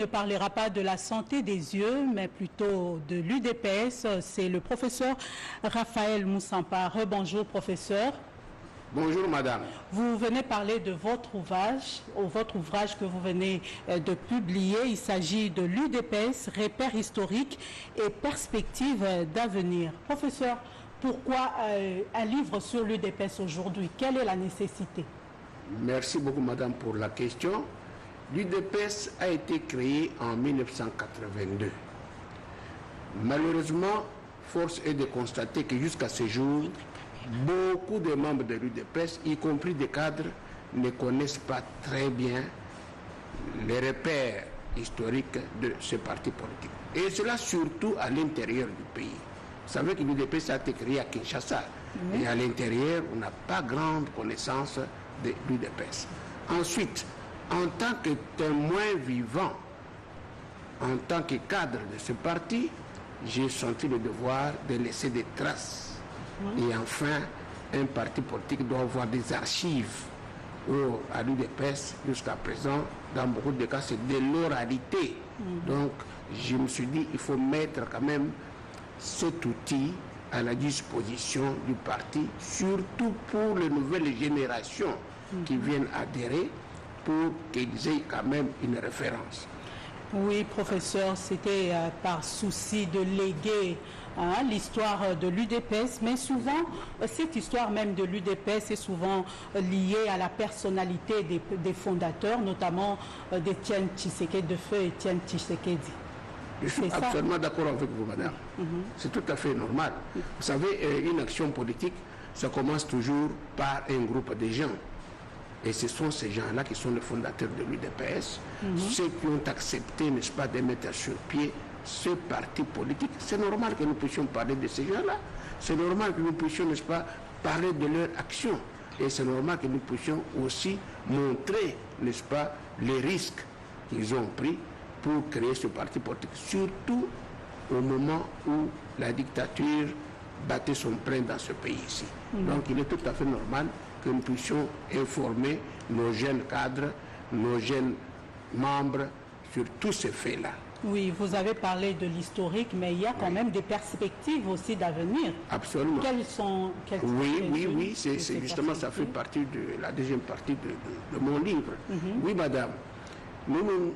Ne parlera pas de la santé des yeux, mais plutôt de l'UDPS. C'est le professeur Raphaël Moussampa. Bonjour, professeur. Bonjour, madame. Vous venez parler de votre ouvrage que vous venez de publier. Il s'agit de l'UDPS, repères historiques et perspectives d'avenir. Professeur, pourquoi un livre sur l'UDPS aujourd'hui? Quelle est la nécessité? Merci beaucoup, madame, pour la question. L'UDPS a été créé en 1982. Malheureusement, force est de constater que jusqu'à ce jour, beaucoup de membres de l'UDPS, y compris des cadres, ne connaissent pas très bien les repères historiques de ce parti politique. Et cela surtout à l'intérieur du pays. Vous savez que l'UDPS a été créé à Kinshasa. Et à l'intérieur, on n'a pas grande connaissance de l'UDPS. Ensuite, en tant que témoin vivant, en tant que cadre de ce parti, j'ai senti le devoir de laisser des traces. Et enfin, un parti politique doit avoir des archives à l'UDPS jusqu'à présent. Dans beaucoup de cas, c'est de l'oralité. Donc, je me suis dit, il faut mettre quand même cet outil à la disposition du parti, surtout pour les nouvelles générations qui viennent adhérer, pour qu'ils aient quand même une référence. Oui, professeur, c'était par souci de léguer l'histoire de l'UDPS, mais souvent, cette histoire même de l'UDPS est souvent liée à la personnalité des fondateurs, notamment d'Étienne Tshisekedi, de feu Étienne Tshisekedi. Je suis absolument d'accord avec vous, madame. C'est tout à fait normal. Vous savez, une action politique, ça commence toujours par un groupe de gens. Et ce sont ces gens-là qui sont les fondateurs de l'UDPS, ceux qui ont accepté, n'est-ce pas, de mettre sur pied ce parti politique. C'est normal que nous puissions parler de ces gens-là. C'est normal que nous puissions, n'est-ce pas, parler de leur action. Et c'est normal que nous puissions aussi montrer, n'est-ce pas, les risques qu'ils ont pris pour créer ce parti politique. Surtout au moment où la dictature battait son plein dans ce pays ici. Donc il est tout à fait normal que nous puissions informer nos jeunes cadres, nos jeunes membres sur tous ces faits-là. Oui, vous avez parlé de l'historique, mais il y a quand même des perspectives aussi d'avenir. Absolument. Quelles sont Oui, c'est justement, ça fait partie de la deuxième partie de mon livre. Oui, madame, nous ne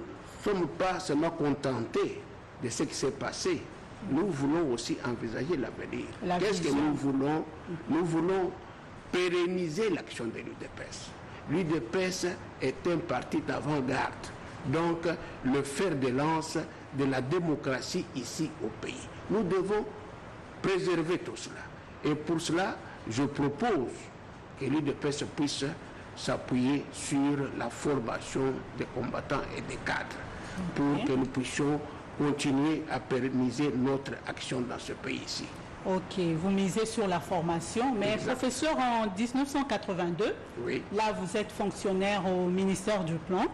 sommes pas seulement contentés de ce qui s'est passé. Nous voulons aussi envisager l'avenir. Qu'est-ce que nous voulons? Nous voulons pérenniser l'action de l'UDPS. L'UDPS est un parti d'avant-garde, donc le fer de lance de la démocratie ici au pays. Nous devons préserver tout cela. Et pour cela, je propose que l'UDPS puisse s'appuyer sur la formation des combattants et des cadres pour que nous puissions continuer à pérenniser notre action dans ce pays ici. Ok, vous misez sur la formation, mais professeur, en 1982, là vous êtes fonctionnaire au ministère du Plan.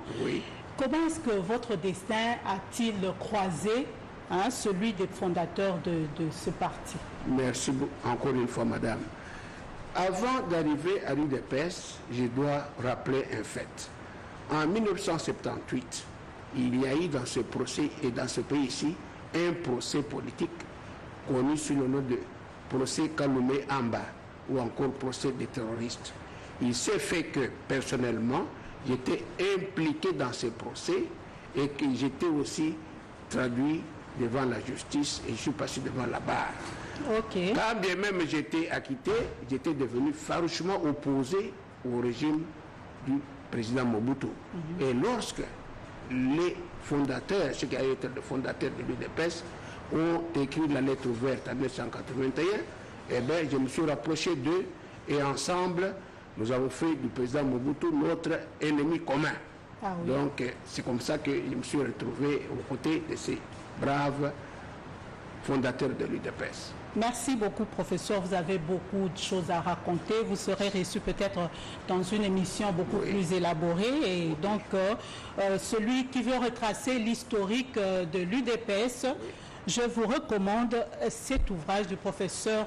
Comment est-ce que votre destin a-t-il croisé celui des fondateurs de ce parti? Merci encore une fois, madame. Avant d'arriver à l'UDPS, je dois rappeler un fait. En 1978, il y a eu dans ce procès et dans ce pays ici un procès politique connu sous le nom de procès Kaloumé Amba ou encore procès des terroristes. Il s'est fait que personnellement j'étais impliqué dans ce procès et que j'étais aussi traduit devant la justice et je suis passé devant la barre. Quand bien même j'étais acquitté, j'étais devenu farouchement opposé au régime du président Mobutu. Et lorsque les fondateurs, ceux qui avaient été les fondateurs de l'UDPS, ont écrit la lettre ouverte en 1981, eh bien, je me suis rapproché d'eux et ensemble, nous avons fait du président Mobutu notre ennemi commun. Donc, c'est comme ça que je me suis retrouvé aux côtés de ces braves fondateurs de l'UDPS. Merci beaucoup, professeur. Vous avez beaucoup de choses à raconter. Vous serez reçu peut-être dans une émission beaucoup plus élaborée. Et donc, celui qui veut retracer l'historique de l'UDPS, je vous recommande cet ouvrage du professeur